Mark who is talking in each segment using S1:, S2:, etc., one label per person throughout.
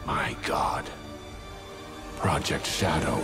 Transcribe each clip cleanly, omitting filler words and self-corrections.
S1: My God. Project Shadow.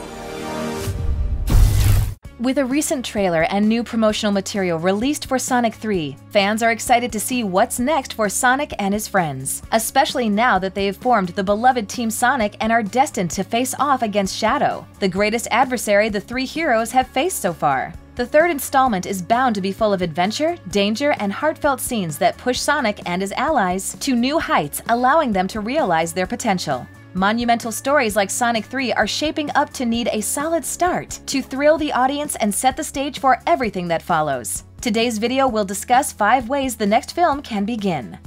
S2: With a recent trailer and new promotional material released for Sonic 3, fans are excited to see what's next for Sonic and his friends, especially now that they have formed the beloved Team Sonic and are destined to face off against Shadow, the greatest adversary the three heroes have faced so far. The third installment is bound to be full of adventure, danger, and heartfelt scenes that push Sonic and his allies to new heights, allowing them to realize their potential. Monumental stories like Sonic 3 are shaping up to need a solid start to thrill the audience and set the stage for everything that follows. Today's video will discuss 5 ways the next film can begin.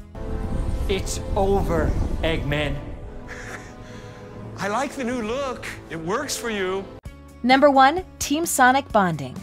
S3: It's over, Eggman.
S1: I like the new look. It works for you.
S2: Number 1. Team Sonic Bonding.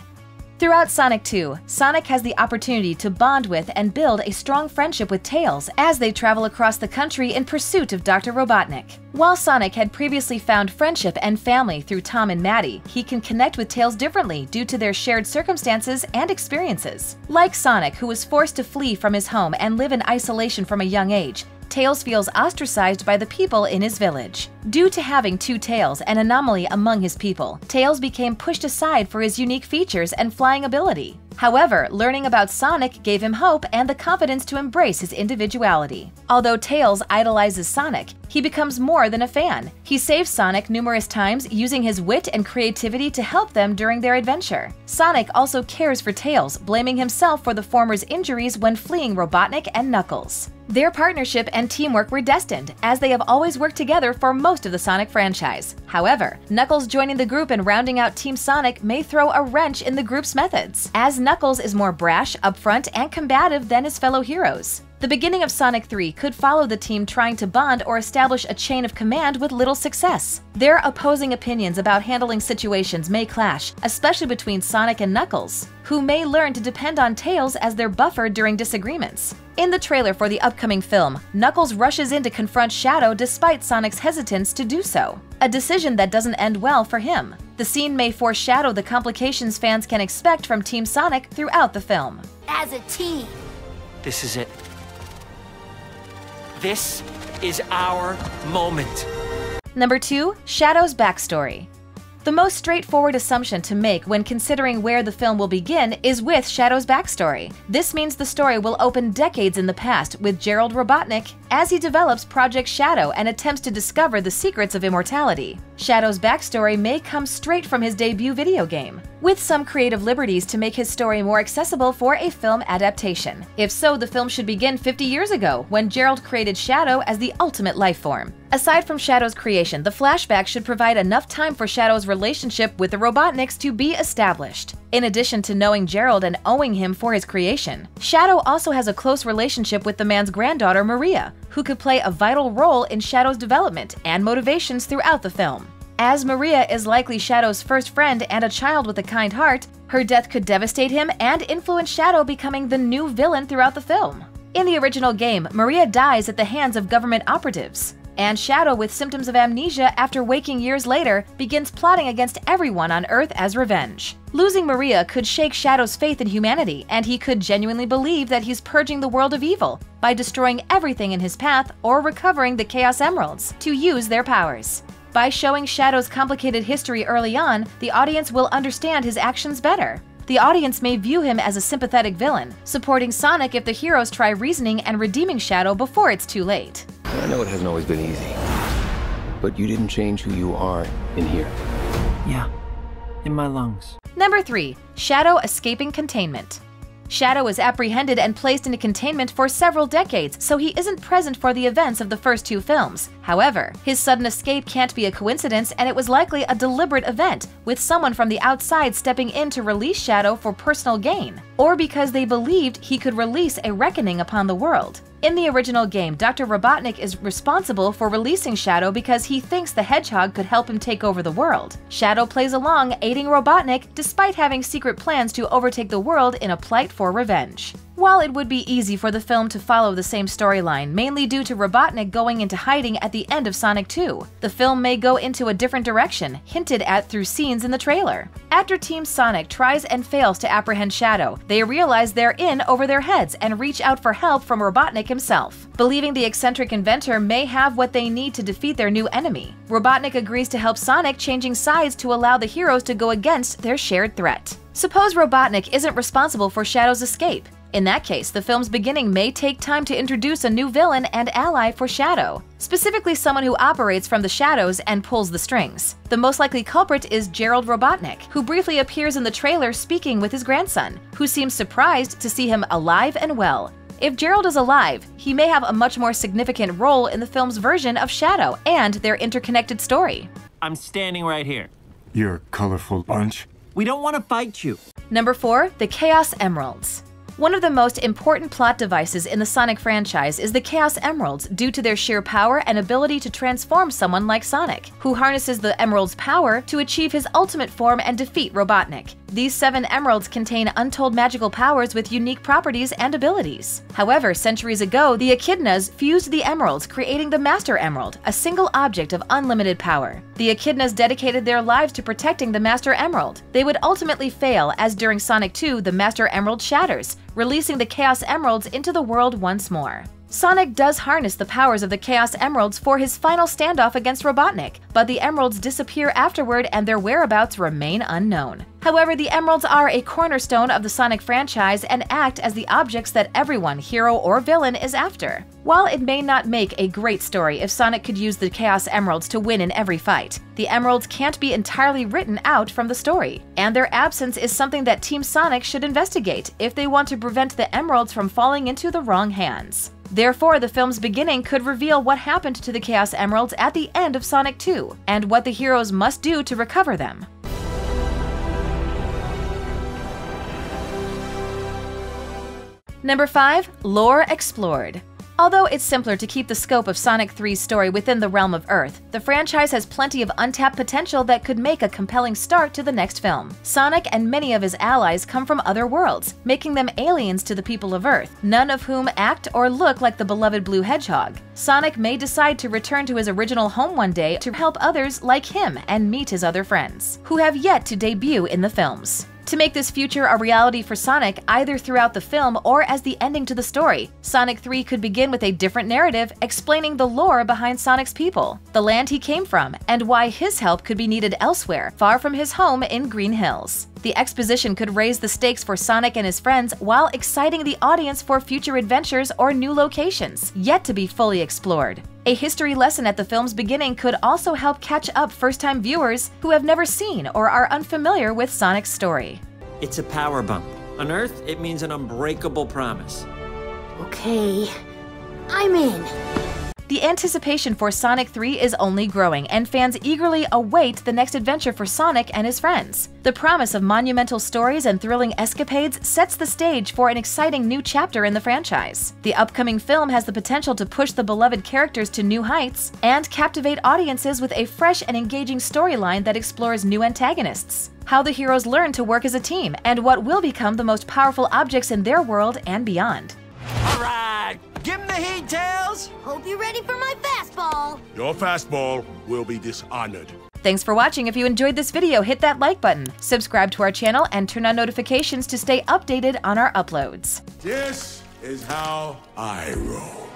S2: Throughout Sonic 2, Sonic has the opportunity to bond with and build a strong friendship with Tails as they travel across the country in pursuit of Dr. Robotnik. While Sonic had previously found friendship and family through Tom and Maddie, he can connect with Tails differently due to their shared circumstances and experiences. Like Sonic, who was forced to flee from his home and live in isolation from a young age, Tails feels ostracized by the people in his village. Due to having 2 tails, an anomaly among his people, Tails became pushed aside for his unique features and flying ability. However, learning about Sonic gave him hope and the confidence to embrace his individuality. Although Tails idolizes Sonic, he becomes more than a fan. He saves Sonic numerous times, using his wit and creativity to help them during their adventure. Sonic also cares for Tails, blaming himself for the former's injuries when fleeing Robotnik and Knuckles. Their partnership and teamwork were destined, as they have always worked together for most of the Sonic franchise. However, Knuckles joining the group and rounding out Team Sonic may throw a wrench in the group's methods, as Knuckles is more brash, upfront, and combative than his fellow heroes. The beginning of Sonic 3 could follow the team trying to bond or establish a chain of command with little success. Their opposing opinions about handling situations may clash, especially between Sonic and Knuckles, who may learn to depend on Tails as their buffer during disagreements. In the trailer for the upcoming film, Knuckles rushes in to confront Shadow despite Sonic's hesitance to do so, a decision that doesn't end well for him. The scene may foreshadow the complications fans can expect from Team Sonic throughout the film.
S4: As a team.
S3: This is it. This is our moment.
S2: Number 2. Shadow's backstory. The most straightforward assumption to make when considering where the film will begin is with Shadow's backstory. This means the story will open decades in the past with Gerald Robotnik as he develops Project Shadow and attempts to discover the secrets of immortality. Shadow's backstory may come straight from his debut video game, with some creative liberties to make his story more accessible for a film adaptation. If so, the film should begin 50 years ago, when Gerald created Shadow as the ultimate life form. Aside from Shadow's creation, the flashback should provide enough time for Shadow's relationship with the Robotniks to be established. In addition to knowing Gerald and owing him for his creation, Shadow also has a close relationship with the man's granddaughter, Maria, who could play a vital role in Shadow's development and motivations throughout the film. As Maria is likely Shadow's first friend and a child with a kind heart, her death could devastate him and influence Shadow becoming the new villain throughout the film. In the original game, Maria dies at the hands of government operatives, and Shadow, with symptoms of amnesia after waking years later, begins plotting against everyone on Earth as revenge. Losing Maria could shake Shadow's faith in humanity, and he could genuinely believe that he's purging the world of evil by destroying everything in his path or recovering the Chaos Emeralds to use their powers. By showing Shadow's complicated history early on, the audience will understand his actions better. The audience may view him as a sympathetic villain, supporting Sonic if the heroes try reasoning and redeeming Shadow before it's too late.
S5: I know it hasn't always been easy, but you didn't change who you are in here.
S6: Yeah, in my lungs.
S2: Number 3. Shadow escaping containment. Shadow is apprehended and placed into containment for several decades, so he isn't present for the events of the first 2 films. However, his sudden escape can't be a coincidence, and it was likely a deliberate event, with someone from the outside stepping in to release Shadow for personal gain, or because they believed he could release a reckoning upon the world. In the original game, Dr. Robotnik is responsible for releasing Shadow because he thinks the Hedgehog could help him take over the world. Shadow plays along, aiding Robotnik despite having secret plans to overtake the world in a plight for revenge. While it would be easy for the film to follow the same storyline, mainly due to Robotnik going into hiding at the end of Sonic 2, the film may go into a different direction, hinted at through scenes in the trailer. After Team Sonic tries and fails to apprehend Shadow, they realize they're in over their heads and reach out for help from Robotnik himself. Believing the eccentric inventor may have what they need to defeat their new enemy, Robotnik agrees to help Sonic, changing sides to allow the heroes to go against their shared threat. Suppose Robotnik isn't responsible for Shadow's escape. In that case, the film's beginning may take time to introduce a new villain and ally for Shadow, specifically someone who operates from the shadows and pulls the strings. The most likely culprit is Gerald Robotnik, who briefly appears in the trailer speaking with his grandson, who seems surprised to see him alive and well. If Gerald is alive, he may have a much more significant role in the film's version of Shadow and their interconnected story.
S6: I'm standing right here.
S4: You're a colorful bunch.
S6: We don't want to fight you.
S2: Number 4. The Chaos Emeralds. One of the most important plot devices in the Sonic franchise is the Chaos Emeralds due to their sheer power and ability to transform someone like Sonic, who harnesses the Emerald's power to achieve his ultimate form and defeat Robotnik. These 7 emeralds contain untold magical powers with unique properties and abilities. However, centuries ago, the Echidnas fused the emeralds, creating the Master Emerald, a single object of unlimited power. The Echidnas dedicated their lives to protecting the Master Emerald. They would ultimately fail, as during Sonic 2, the Master Emerald shatters, releasing the Chaos Emeralds into the world once more. Sonic does harness the powers of the Chaos Emeralds for his final standoff against Robotnik, but the emeralds disappear afterward and their whereabouts remain unknown. However, the emeralds are a cornerstone of the Sonic franchise and act as the objects that everyone, hero or villain, is after. While it may not make a great story if Sonic could use the Chaos Emeralds to win in every fight, the emeralds can't be entirely written out from the story, and their absence is something that Team Sonic should investigate if they want to prevent the emeralds from falling into the wrong hands. Therefore, the film's beginning could reveal what happened to the Chaos Emeralds at the end of Sonic 2, and what the heroes must do to recover them. Number 5. Lore Explored. Although it's simpler to keep the scope of Sonic 3's story within the realm of Earth, the franchise has plenty of untapped potential that could make a compelling start to the next film. Sonic and many of his allies come from other worlds, making them aliens to the people of Earth, none of whom act or look like the beloved Blue Hedgehog. Sonic may decide to return to his original home one day to help others like him and meet his other friends, who have yet to debut in the films. To make this future a reality for Sonic, either throughout the film or as the ending to the story, Sonic 3 could begin with a different narrative explaining the lore behind Sonic's people, the land he came from, and why his help could be needed elsewhere, far from his home in Green Hills. The exposition could raise the stakes for Sonic and his friends while exciting the audience for future adventures or new locations, yet to be fully explored. A history lesson at the film's beginning could also help catch up first-time viewers who have never seen or are unfamiliar with Sonic's story.
S6: It's a power bump. On Earth, it means an unbreakable promise.
S7: Okay, I'm in.
S2: The anticipation for Sonic 3 is only growing, and fans eagerly await the next adventure for Sonic and his friends. The promise of monumental stories and thrilling escapades sets the stage for an exciting new chapter in the franchise. The upcoming film has the potential to push the beloved characters to new heights and captivate audiences with a fresh and engaging storyline that explores new antagonists, how the heroes learn to work as a team, and what will become the most powerful objects in their world and beyond.
S3: All right, give him the heat, Tails!
S7: Hope you're ready for my fastball.
S4: Your fastball will be dishonored.
S2: Thanks for watching. If you enjoyed this video, hit that like button, subscribe to our channel, and turn on notifications to stay updated on our uploads.
S4: This is how I roll.